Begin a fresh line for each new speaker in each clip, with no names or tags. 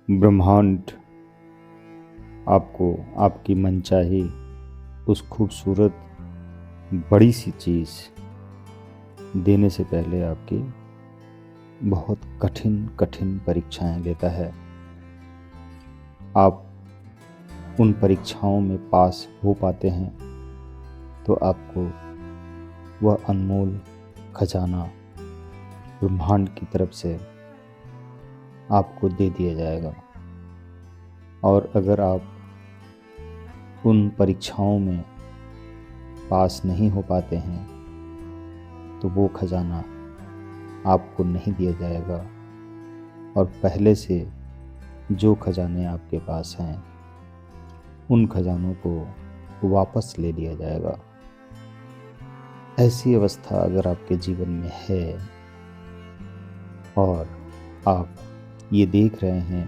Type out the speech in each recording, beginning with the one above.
ब्रह्मांड आपको आपकी मनचाही उस खूबसूरत बड़ी सी चीज़ देने से पहले आपकी बहुत कठिन कठिन परीक्षाएं लेता है। आप उन परीक्षाओं में पास हो पाते हैं तो आपको वह अनमोल खजाना ब्रह्मांड की तरफ से आपको दे दिया जाएगा। और अगर आप उन परीक्षाओं में पास नहीं हो पाते हैं तो वो खजाना आपको नहीं दिया जाएगा और पहले से जो खजाने आपके पास हैं उन खजानों को वापस ले लिया जाएगा। ऐसी अवस्था अगर आपके जीवन में है और आप ये देख रहे हैं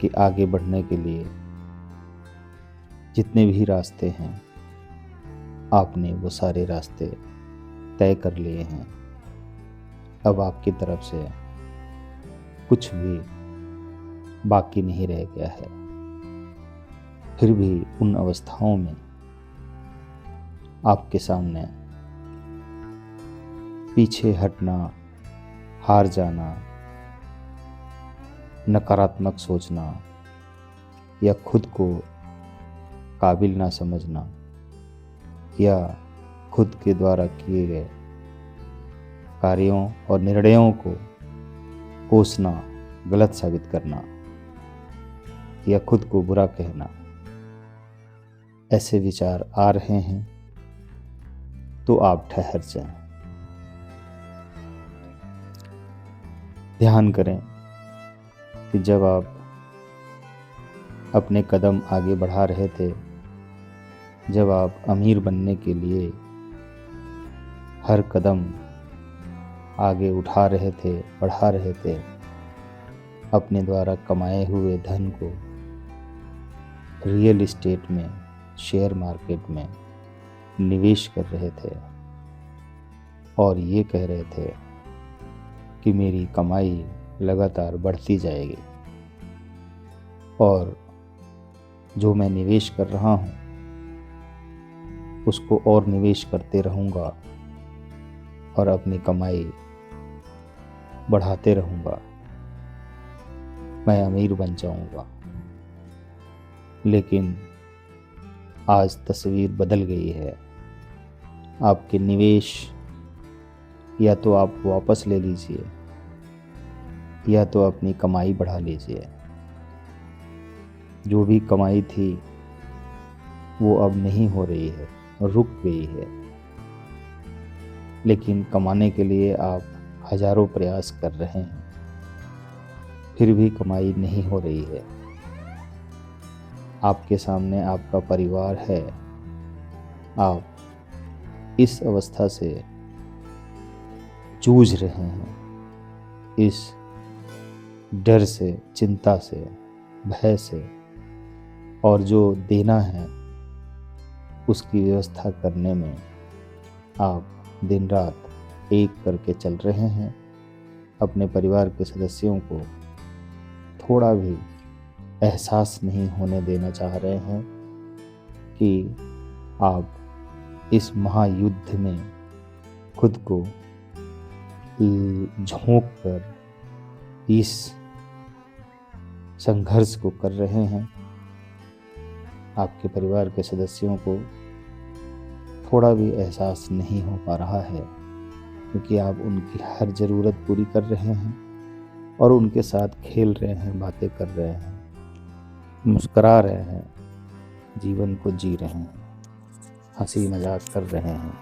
कि आगे बढ़ने के लिए जितने भी रास्ते हैं आपने वो सारे रास्ते तय कर लिए हैं, अब आपकी तरफ से कुछ भी बाकी नहीं रह गया है, फिर भी उन अवस्थाओं में आपके सामने पीछे हटना, हार जाना, नकारात्मक सोचना या खुद को काबिल ना समझना या खुद के द्वारा किए गए कार्यों और निर्णयों को कोसना, गलत साबित करना या खुद को बुरा कहना, ऐसे विचार आ रहे हैं तो आप ठहर जाएं। ध्यान करें कि जब आप अपने कदम आगे बढ़ा रहे थे, जब आप अमीर बनने के लिए हर कदम आगे उठा रहे थे, बढ़ा रहे थे, अपने द्वारा कमाए हुए धन को रियल एस्टेट में, शेयर मार्केट में निवेश कर रहे थे और ये कह रहे थे कि मेरी कमाई लगातार बढ़ती जाएगी और जो मैं निवेश कर रहा हूँ उसको और निवेश करते रहूँगा और अपनी कमाई बढ़ाते रहूँगा, मैं अमीर बन जाऊँगा। लेकिन आज तस्वीर बदल गई है। आपके निवेश या तो आप वापस ले लीजिए या तो अपनी कमाई बढ़ा लीजिए। जो भी कमाई थी वो अब नहीं हो रही है, रुक गई है। लेकिन कमाने के लिए आप हजारों प्रयास कर रहे हैं, फिर भी कमाई नहीं हो रही है। आपके सामने आपका परिवार है, आप इस अवस्था से जूझ रहे हैं, इस डर से, चिंता से, भय से, और जो देना है उसकी व्यवस्था करने में आप दिन रात एक करके चल रहे हैं। अपने परिवार के सदस्यों को थोड़ा भी एहसास नहीं होने देना चाह रहे हैं कि आप इस महायुद्ध में खुद को झोंक कर इस संघर्ष को कर रहे हैं। आपके परिवार के सदस्यों को थोड़ा भी एहसास नहीं हो पा रहा है क्योंकि आप उनकी हर ज़रूरत पूरी कर रहे हैं और उनके साथ खेल रहे हैं, बातें कर रहे हैं, मुस्करा रहे हैं, जीवन को जी रहे हैं, हंसी मजाक कर रहे हैं।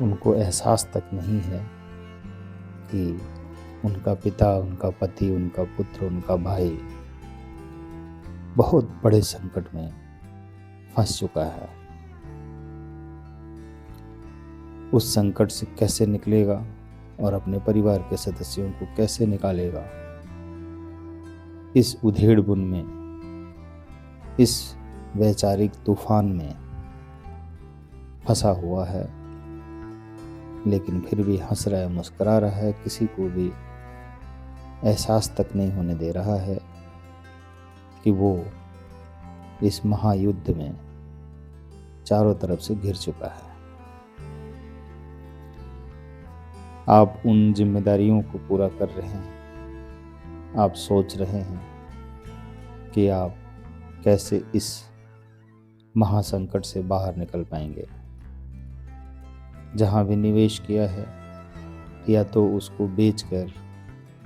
उनको एहसास तक नहीं है कि उनका पिता, उनका पति, उनका पुत्र, उनका भाई बहुत बड़े संकट में फंस चुका है। उस संकट से कैसे निकलेगा और अपने परिवार के सदस्यों को कैसे निकालेगा, इस उधेड़-बुन में, इस वैचारिक तूफान में फंसा हुआ है। लेकिन फिर भी हंस रहा है, मुस्कुरा रहा है, किसी को भी एहसास तक नहीं होने दे रहा है कि वो इस महायुद्ध में चारों तरफ से घिर चुका है। आप उन जिम्मेदारियों को पूरा कर रहे हैं। आप सोच रहे हैं कि आप कैसे इस महासंकट से बाहर निकल पाएंगे। जहां भी निवेश किया है या तो उसको बेचकर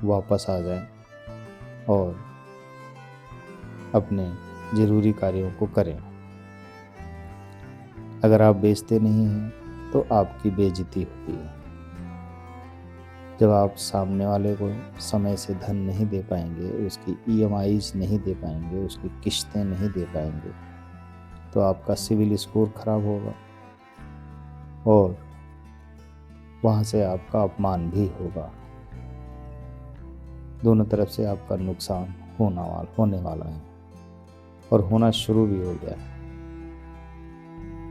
वापस आ जाएं और अपने ज़रूरी कार्यों को करें। अगर आप बेचते नहीं हैं तो आपकी बेइज्जती होती है। जब आप सामने वाले को समय से धन नहीं दे पाएंगे, उसकी EMIs नहीं दे पाएंगे, उसकी किश्तें नहीं दे पाएंगे, तो आपका सिविल स्कोर खराब होगा और वहाँ से आपका अपमान भी होगा। दोनों तरफ से आपका नुकसान होने वाला है और होना शुरू भी हो गया है।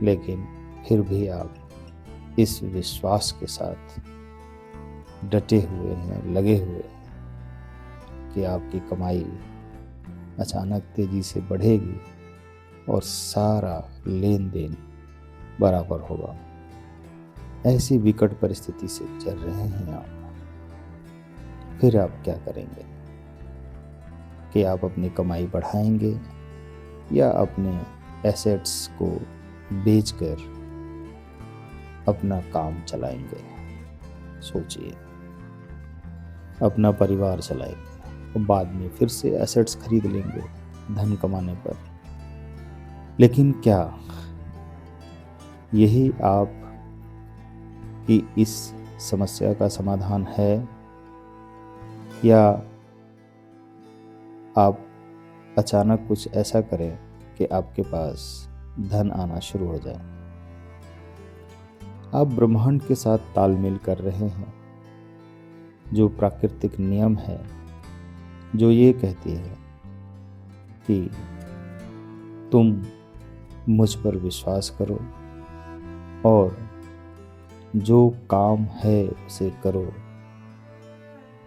लेकिन फिर भी आप इस विश्वास के साथ डटे हुए हैं, लगे हुए हैं कि आपकी कमाई अचानक तेजी से बढ़ेगी और सारा लेन देन बराबर होगा। ऐसी विकट परिस्थिति से चल रहे हैं आप। फिर आप क्या करेंगे कि आप अपनी कमाई बढ़ाएंगे या अपने एसेट्स को बेचकर अपना काम चलाएंगे? सोचिए। अपना परिवार चलाएंगे और बाद में फिर से एसेट्स खरीद लेंगे धन कमाने पर। लेकिन क्या यही आप की इस समस्या का समाधान है, या आप अचानक कुछ ऐसा करें कि आपके पास धन आना शुरू हो जाए? आप ब्रह्मांड के साथ तालमेल कर रहे हैं। जो प्राकृतिक नियम है जो ये कहती है कि तुम मुझ पर विश्वास करो और जो काम है उसे करो,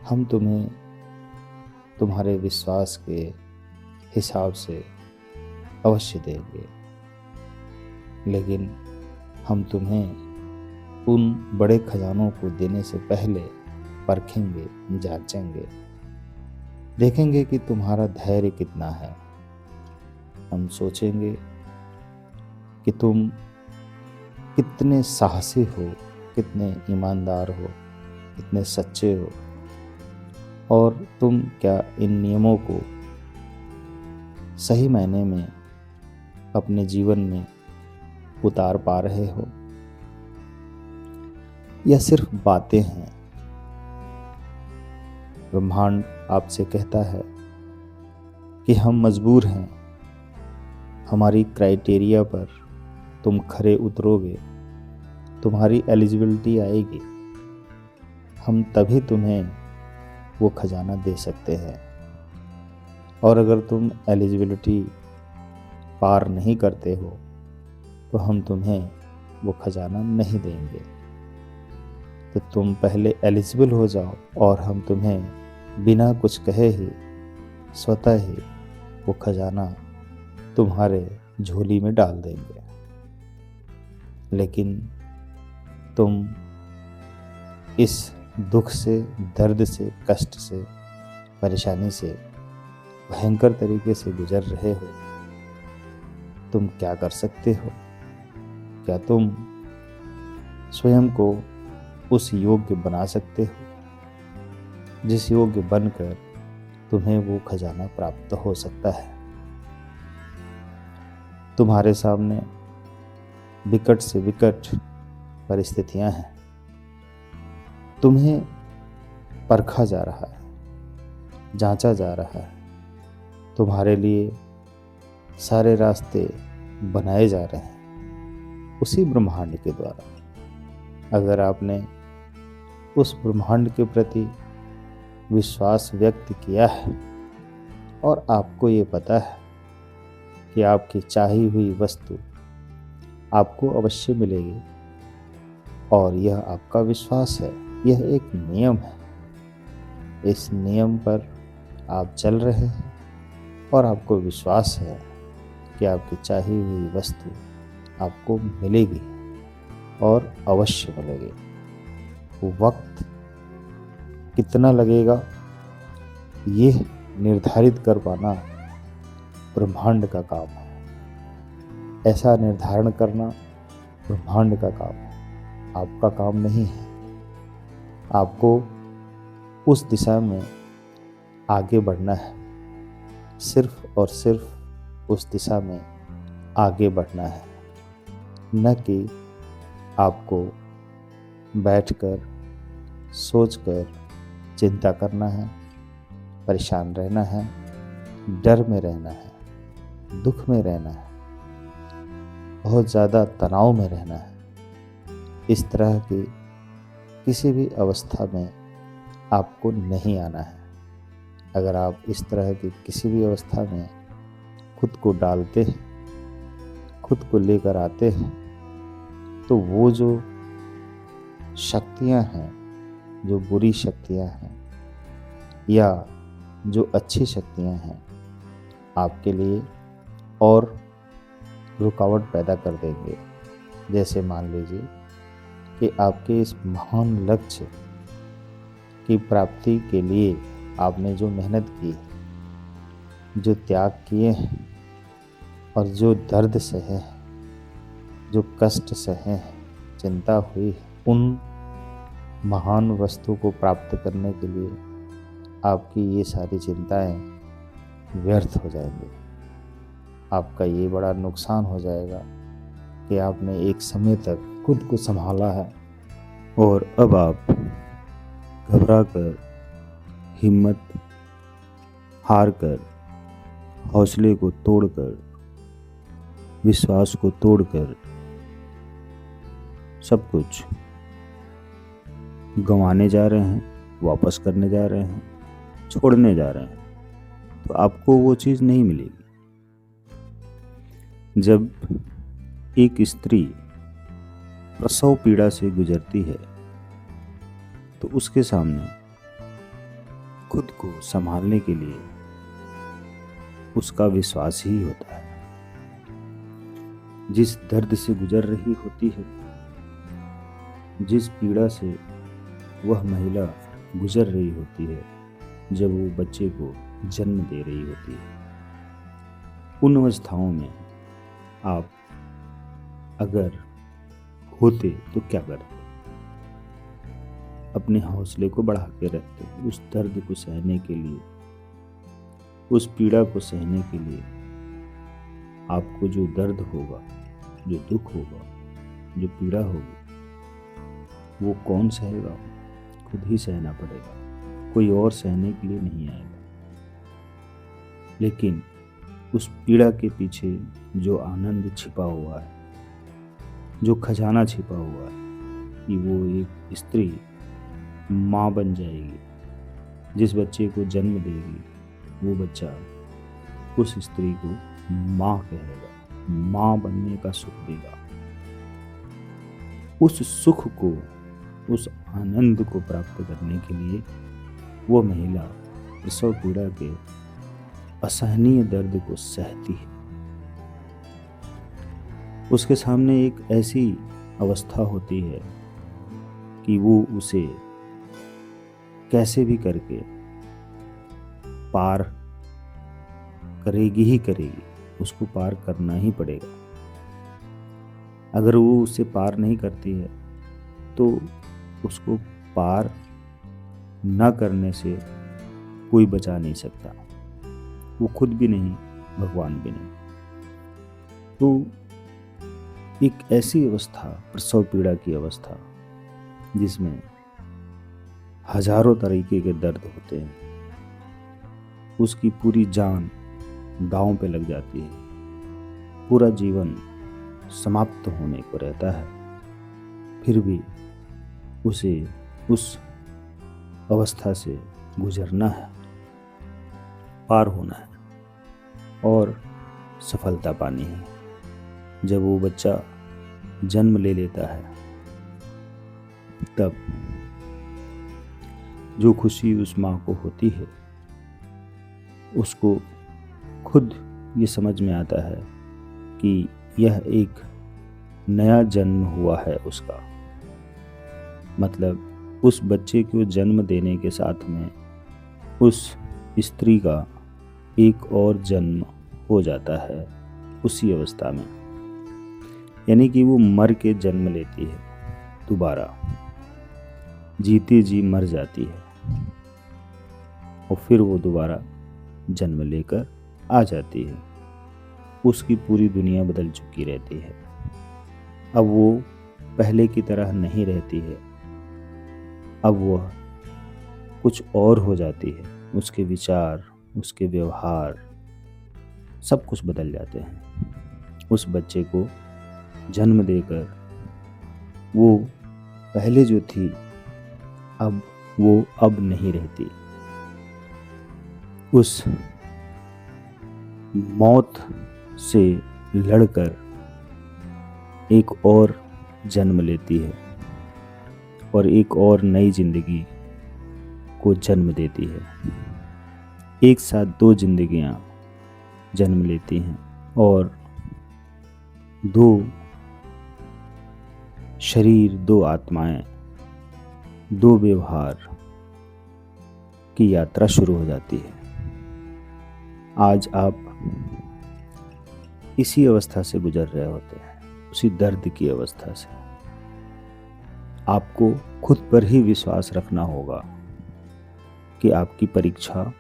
हम तुम्हें तुम्हारे विश्वास के हिसाब से अवश्य देंगे। लेकिन हम तुम्हें उन बड़े खजानों को देने से पहले परखेंगे, जांचेंगे, देखेंगे कि तुम्हारा धैर्य कितना है। हम सोचेंगे कि तुम कितने साहसी हो, कितने ईमानदार हो, कितने सच्चे हो, और तुम क्या इन नियमों को सही मायने में अपने जीवन में उतार पा रहे हो, या सिर्फ बातें हैं। ब्रह्मांड आपसे कहता है कि हम मजबूर हैं, हमारी क्राइटेरिया पर तुम खरे उतरोगे, तुम्हारी एलिजिबिलिटी आएगी, हम तभी तुम्हें वो खजाना दे सकते हैं। और अगर तुम एलिजिबिलिटी पार नहीं करते हो तो हम तुम्हें वो खजाना नहीं देंगे। तो तुम पहले एलिजिबल हो जाओ और हम तुम्हें बिना कुछ कहे ही स्वतः ही वो खजाना तुम्हारे झोली में डाल देंगे। लेकिन तुम इस दुख से, दर्द से, कष्ट से, परेशानी से भयंकर तरीके से गुजर रहे हो। तुम क्या कर सकते हो? क्या तुम स्वयं को उस योग्य बना सकते हो जिस योग्य बनकर तुम्हें वो खजाना प्राप्त हो सकता है? तुम्हारे सामने विकट से विकट परिस्थितियां हैं। तुम्हें परखा जा रहा है, जांचा जा रहा है, तुम्हारे लिए सारे रास्ते बनाए जा रहे हैं उसी ब्रह्मांड के द्वारा। अगर आपने उस ब्रह्मांड के प्रति विश्वास व्यक्त किया है और आपको ये पता है कि आपकी चाही हुई वस्तु आपको अवश्य मिलेगी, और यह आपका विश्वास है, यह एक नियम है, इस नियम पर आप चल रहे हैं और आपको विश्वास है कि आपकी चाही हुई वस्तु आपको मिलेगी और अवश्य मिलेगी। वक्त कितना लगेगा ये निर्धारित कर पाना ब्रह्मांड का काम है। ऐसा निर्धारण करना ब्रह्मांड का काम है, आपका काम नहीं है। आपको उस दिशा में आगे बढ़ना है, सिर्फ और सिर्फ उस दिशा में आगे बढ़ना है, न कि आपको बैठकर सोचकर चिंता करना है, परेशान रहना है, डर में रहना है, दुख में रहना है, बहुत ज़्यादा तनाव में रहना है। इस तरह की किसी भी अवस्था में आपको नहीं आना है। अगर आप इस तरह की किसी भी अवस्था में खुद को डालते हैं, खुद को लेकर आते हैं, तो वो जो शक्तियाँ हैं, जो बुरी शक्तियाँ हैं या जो अच्छी शक्तियाँ हैं, आपके लिए और रुकावट पैदा कर देंगे। जैसे मान लीजिए कि आपके इस महान लक्ष्य की प्राप्ति के लिए आपने जो मेहनत की, जो त्याग किए हैं और जो दर्द सहे, जो कष्ट सहे, चिंता हुई, उन महान वस्तु को प्राप्त करने के लिए आपकी ये सारी चिंताएं व्यर्थ हो जाएंगी। आपका ये बड़ा नुकसान हो जाएगा कि आपने एक समय तक खुद को संभाला है और अब आप घबराकर, हिम्मत हारकर, हौसले को तोड़कर, विश्वास को तोड़कर सब कुछ गंवाने जा रहे हैं, वापस करने जा रहे हैं, छोड़ने जा रहे हैं, तो आपको वो चीज़ नहीं मिलेगी। जब एक स्त्री प्रसव पीड़ा से गुजरती है तो उसके सामने खुद को संभालने के लिए उसका विश्वास ही होता है। जिस दर्द से गुजर रही होती है, जिस पीड़ा से वह महिला गुजर रही होती है जब वो बच्चे को जन्म दे रही होती है, उन अवस्थाओं में आप अगर होते तो क्या करते? अपने हौसले को बढ़ा के रखते, उस दर्द को सहने के लिए, उस पीड़ा को सहने के लिए। आपको जो दर्द होगा, जो दुख होगा, जो पीड़ा होगी, वो कौन सहेगा? खुद ही सहना पड़ेगा, कोई और सहने के लिए नहीं आएगा। लेकिन उस पीड़ा के पीछे जो आनंद छिपा हुआ है, जो खजाना छिपा हुआ है, कि वो एक स्त्री माँ बन जाएगी, जिस बच्चे को जन्म देगी, वो बच्चा उस स्त्री को माँ कहेगा, माँ बनने का सुख देगा। उस सुख को, उस आनंद को प्राप्त करने के लिए वो महिला प्रसव पीड़ा के असहनीय दर्द को सहती है। उसके सामने एक ऐसी अवस्था होती है कि वो उसे कैसे भी करके पार करेगी ही करेगी, उसको पार करना ही पड़ेगा। अगर वो उसे पार नहीं करती है तो उसको पार न करने से कोई बचा नहीं सकता, वो खुद भी नहीं, भगवान भी नहीं। तो एक ऐसी अवस्था, प्रसव पीड़ा की अवस्था, जिसमें हजारों तरीके के दर्द होते हैं, उसकी पूरी जान दांव पे लग जाती है, पूरा जीवन समाप्त होने को रहता है, फिर भी उसे उस अवस्था से गुजरना है, पार होना है और सफलता पानी है। जब वो बच्चा जन्म ले लेता है, तब जो खुशी उस माँ को होती है, उसको खुद ये समझ में आता है कि यह एक नया जन्म हुआ है उसका। मतलब उस बच्चे को जन्म देने के साथ में उस स्त्री का एक और जन्म हो जाता है उसी अवस्था में, यानी कि वो मर के जन्म लेती है दोबारा, जीते जी मर जाती है और फिर वो दोबारा जन्म लेकर आ जाती है। उसकी पूरी दुनिया बदल चुकी रहती है। अब वो पहले की तरह नहीं रहती है, अब वह कुछ और हो जाती है। उसके विचार, उसके व्यवहार सब कुछ बदल जाते हैं। उस बच्चे को जन्म देकर वो पहले जो थी अब वो अब नहीं रहती। उस मौत से लड़कर एक और जन्म लेती है और एक और नई जिंदगी को जन्म देती है। एक साथ दो जिंदगियां जन्म लेती हैं और दो शरीर, दो आत्माएं, दो व्यवहार की यात्रा शुरू हो जाती है। आज आप इसी अवस्था से गुजर रहे होते हैं, उसी दर्द की अवस्था से। आपको खुद पर ही विश्वास रखना होगा कि आपकी परीक्षा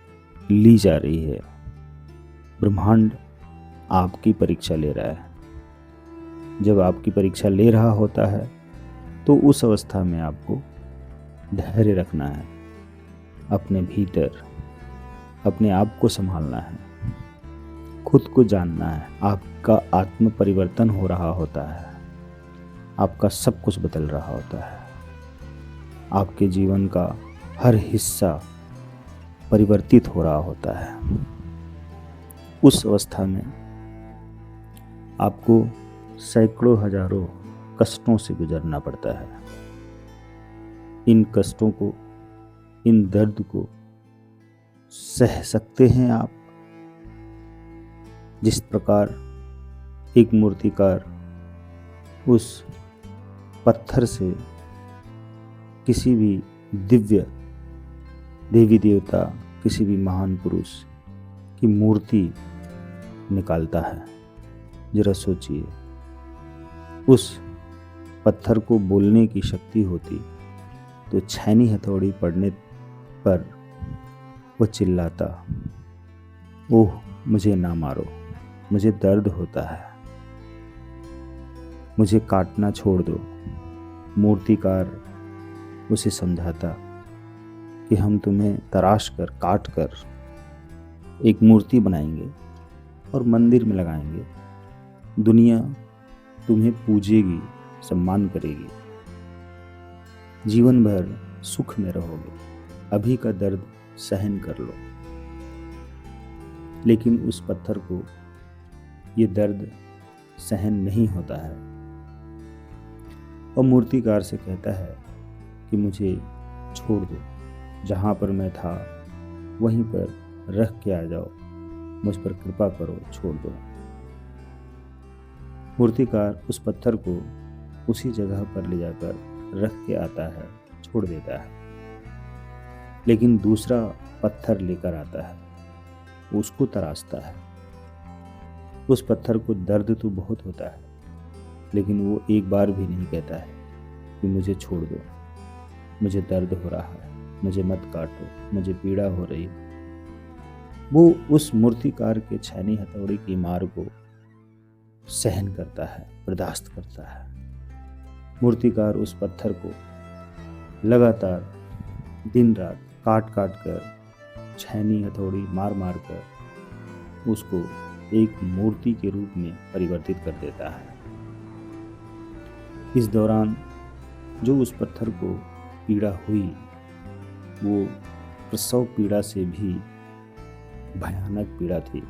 ली जा रही है। ब्रह्मांड आपकी परीक्षा ले रहा है। जब आपकी परीक्षा ले रहा होता है तो उस अवस्था में आपको धैर्य रखना है, अपने भीतर अपने आप को संभालना है, खुद को जानना है। आपका आत्म परिवर्तन हो रहा होता है, आपका सब कुछ बदल रहा होता है, आपके जीवन का हर हिस्सा परिवर्तित हो रहा होता है। उस अवस्था में आपको सैकड़ों हजारों कष्टों से गुजरना पड़ता है। इन कष्टों को, इन दर्द को सह सकते हैं आप। जिस प्रकार एक मूर्तिकार उस पत्थर से किसी भी दिव्य देवी देवता, किसी भी महान पुरुष की मूर्ति निकालता है, जरा सोचिए, उस पत्थर को बोलने की शक्ति होती तो छैनी हथौड़ी पड़ने पर वो चिल्लाता, ओह मुझे ना मारो, मुझे दर्द होता है, मुझे काटना छोड़ दो। मूर्तिकार उसे समझाता कि हम तुम्हें तराश कर, काट कर एक मूर्ति बनाएंगे और मंदिर में लगाएंगे। दुनिया तुम्हें पूजेगी, सम्मान करेगी, जीवन भर सुख में रहोगे। अभी का दर्द सहन कर लो। लेकिन उस पत्थर को ये दर्द सहन नहीं होता है और मूर्तिकार से कहता है कि मुझे छोड़ दो, जहाँ पर मैं था वहीं पर रख के आ जाओ, मुझ पर कृपा करो, छोड़ दो। मूर्तिकार उस पत्थर को उसी जगह पर ले जाकर रख के आता है, छोड़ देता है। लेकिन दूसरा पत्थर लेकर आता है, उसको तराशता है। उस पत्थर को दर्द तो बहुत होता है, लेकिन वो एक बार भी नहीं कहता है कि मुझे छोड़ दो, मुझे दर्द हो रहा है, मुझे मत काटो, मुझे पीड़ा हो रही है। वो उस मूर्तिकार के छैनी हथौड़ी की मार को सहन करता है, बर्दाश्त करता है। मूर्तिकार उस पत्थर को लगातार दिन रात काट काट कर, छैनी हथौड़ी मार मार कर उसको एक मूर्ति के रूप में परिवर्तित कर देता है। इस दौरान जो उस पत्थर को पीड़ा हुई, वो प्रसव पीड़ा से भी भयानक पीड़ा थी।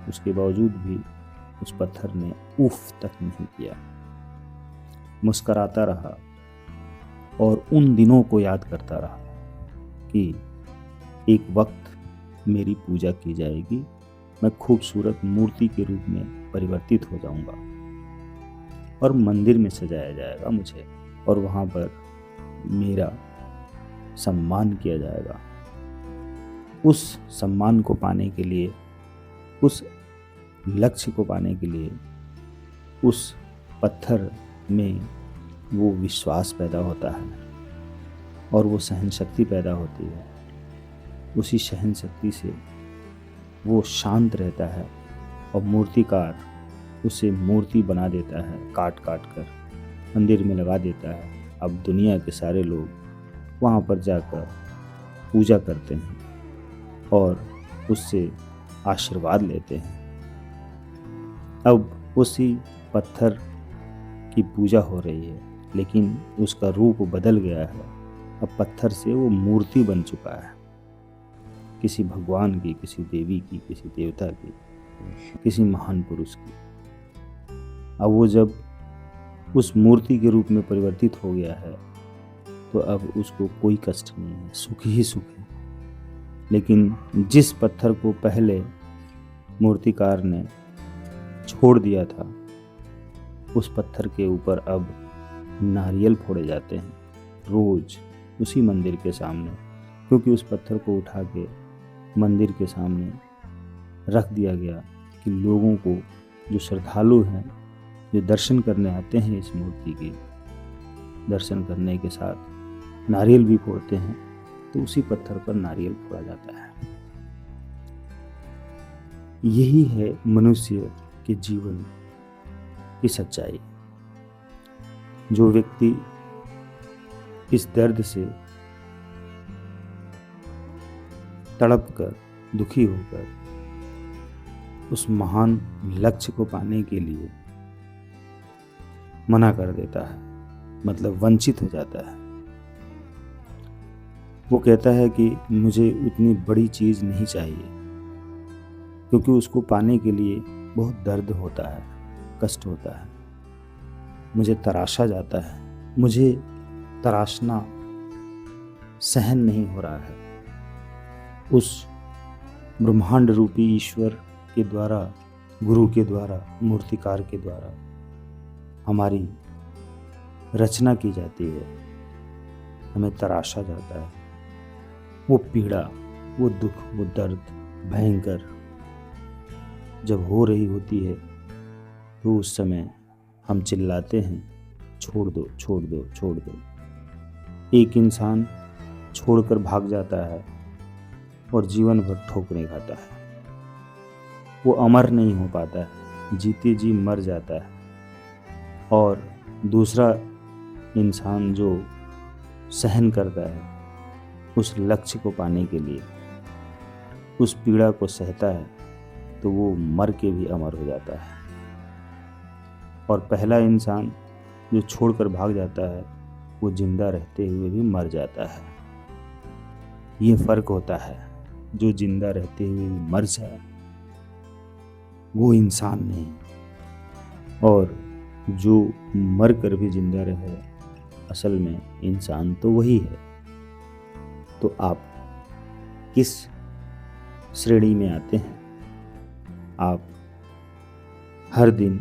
उसके बावजूद भी उस पत्थर ने उफ तक नहीं किया, मुस्कराता रहा और उन दिनों को याद करता रहा। कि एक वक्त मेरी पूजा की जाएगी, मैं खूबसूरत मूर्ति के रूप में परिवर्तित हो जाऊंगा और मंदिर में सजाया जाएगा मुझे, और वहाँ पर मेरा सम्मान किया जाएगा। उस सम्मान को पाने के लिए, उस लक्ष्य को पाने के लिए, उस पत्थर में वो विश्वास पैदा होता है और वो सहन शक्ति पैदा होती है। उसी सहन शक्ति से वो शांत रहता है और मूर्तिकार उसे मूर्ति बना देता है, काट काट कर मंदिर में लगा देता है। अब दुनिया के सारे लोग वहाँ पर जाकर पूजा करते हैं और उससे आशीर्वाद लेते हैं। अब उसी पत्थर की पूजा हो रही है, लेकिन उसका रूप बदल गया है। अब पत्थर से वो मूर्ति बन चुका है, किसी भगवान की, किसी देवी की, किसी देवता की, किसी महान पुरुष की। अब वो जब उस मूर्ति के रूप में परिवर्तित हो गया है तो अब उसको कोई कष्ट नहीं है, सुख ही सुख है। लेकिन जिस पत्थर को पहले मूर्तिकार ने छोड़ दिया था, उस पत्थर के ऊपर अब नारियल फोड़े जाते हैं रोज उसी मंदिर के सामने, क्योंकि उस पत्थर को उठा के मंदिर के सामने रख दिया गया कि लोगों को, जो श्रद्धालु हैं, जो दर्शन करने आते हैं इस मूर्ति के, दर्शन करने के साथ नारियल भी फोड़ते हैं, तो उसी पत्थर पर नारियल फोड़ा जाता है। यही है मनुष्य के जीवन की सच्चाई। जो व्यक्ति इस दर्द से तड़प कर, दुखी होकर उस महान लक्ष्य को पाने के लिए मना कर देता है, मतलब वंचित हो जाता है, वो कहता है कि मुझे उतनी बड़ी चीज़ नहीं चाहिए, क्योंकि उसको पाने के लिए बहुत दर्द होता है, कष्ट होता है। मुझे तराशा जाता है, मुझे तराशना सहन नहीं हो रहा है। उस ब्रह्मांड रूपी ईश्वर के द्वारा, गुरु के द्वारा, मूर्तिकार के द्वारा हमारी रचना की जाती है, हमें तराशा जाता है। वो पीड़ा, वो दुख, वो दर्द भयंकर जब हो रही होती है तो उस समय हम चिल्लाते हैं, छोड़ दो, छोड़ दो, छोड़ दो। एक इंसान छोड़कर भाग जाता है और जीवन भर ठोकरें खाता है। वो अमर नहीं हो पाता है, जीते जी मर जाता है। और दूसरा इंसान जो सहन करता है उस लक्ष्य को पाने के लिए, उस पीड़ा को सहता है, तो वो मर के भी अमर हो जाता है। और पहला इंसान जो छोड़कर भाग जाता है वो जिंदा रहते हुए भी मर जाता है। ये फर्क होता है, जो जिंदा रहते हुए भी मर जाए वो इंसान नहीं, और जो मर कर भी जिंदा रहे असल में इंसान तो वही है। तो आप किस श्रेणी में आते हैं? आप हर दिन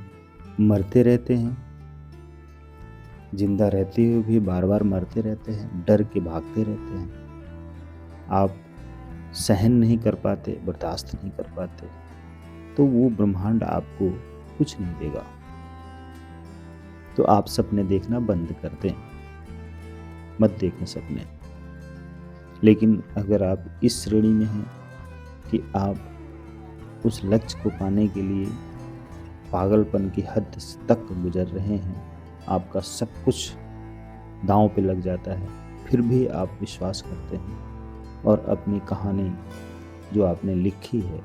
मरते रहते हैं, जिंदा रहते हुए भी बार बार मरते रहते हैं, डर के भागते रहते हैं, आप सहन नहीं कर पाते, बर्दाश्त नहीं कर पाते, तो वो ब्रह्मांड आपको कुछ नहीं देगा। तो आप सपने देखना बंद कर दें, मत देखें सपने। लेकिन अगर आप इस श्रेणी में हैं कि आप उस लक्ष्य को पाने के लिए पागलपन की हद तक गुजर रहे हैं, आपका सब कुछ दांव पे लग जाता है, फिर भी आप विश्वास करते हैं और अपनी कहानी जो आपने लिखी है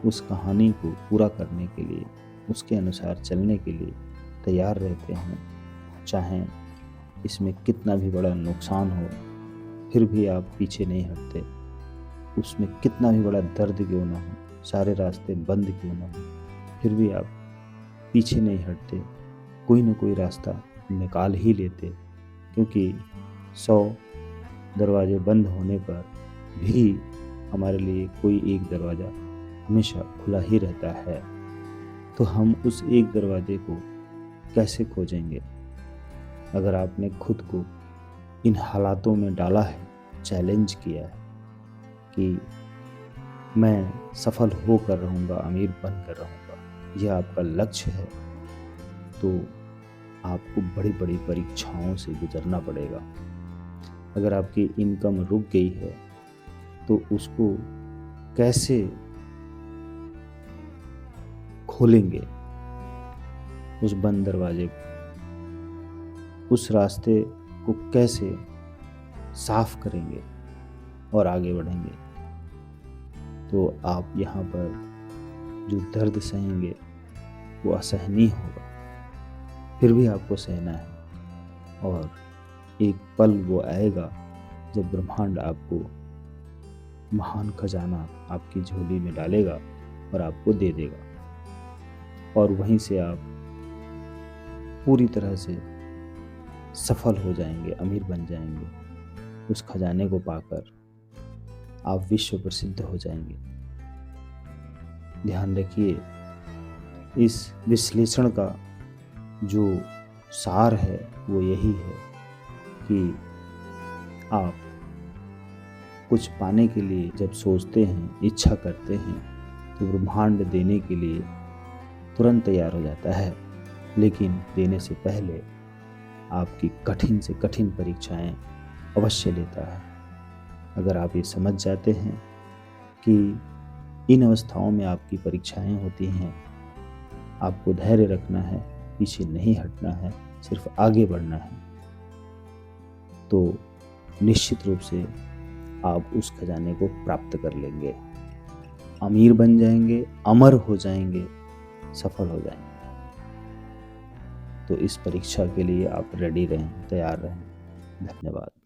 उस कहानी को पूरा करने के लिए, उसके अनुसार चलने के लिए तैयार रहते हैं, चाहे इसमें कितना भी बड़ा नुकसान हो फिर भी आप पीछे नहीं हटते। उसमें कितना भी बड़ा दर्द क्यों ना हो, सारे रास्ते बंद क्यों ना हो, फिर भी आप पीछे नहीं हटते, कोई ना कोई रास्ता निकाल ही लेते। क्योंकि 100 दरवाजे बंद होने पर भी हमारे लिए कोई एक दरवाज़ा हमेशा खुला ही रहता है। तो हम उस एक दरवाजे को कैसे खोजेंगे? अगर आपने खुद को इन हालातों में डाला है, चैलेंज किया है कि मैं सफल होकर रहूँगा, अमीर बनकर रहूँगा, यह आपका लक्ष्य है, तो आपको बड़ी बड़ी परीक्षाओं से गुजरना पड़ेगा। अगर आपकी इनकम रुक गई है तो उसको कैसे खोलेंगे, उस बंद दरवाजे को, उस रास्ते को कैसे साफ करेंगे और आगे बढ़ेंगे? तो आप यहाँ पर जो दर्द सहेंगे वो असहनीय होगा, फिर भी आपको सहना है। और एक पल वो आएगा जब ब्रह्मांड आपको महान खजाना आपकी झोली में डालेगा और आपको दे देगा, और वहीं से आप पूरी तरह से सफल हो जाएंगे, अमीर बन जाएंगे। उस खजाने को पाकर आप विश्व प्रसिद्ध हो जाएंगे। ध्यान रखिए, इस विश्लेषण का जो सार है वो यही है कि आप कुछ पाने के लिए जब सोचते हैं, इच्छा करते हैं, तो ब्रह्मांड देने के लिए तुरंत तैयार हो जाता है, लेकिन देने से पहले आपकी कठिन से कठिन परीक्षाएं अवश्य लेता है। अगर आप ये समझ जाते हैं कि इन अवस्थाओं में आपकी परीक्षाएं होती हैं, आपको धैर्य रखना है, पीछे नहीं हटना है, सिर्फ आगे बढ़ना है, तो निश्चित रूप से आप उस खजाने को प्राप्त कर लेंगे, अमीर बन जाएंगे, अमर हो जाएंगे, सफल हो जाएंगे। तो इस परीक्षा के लिए आप रेडी रहें, तैयार रहें। धन्यवाद।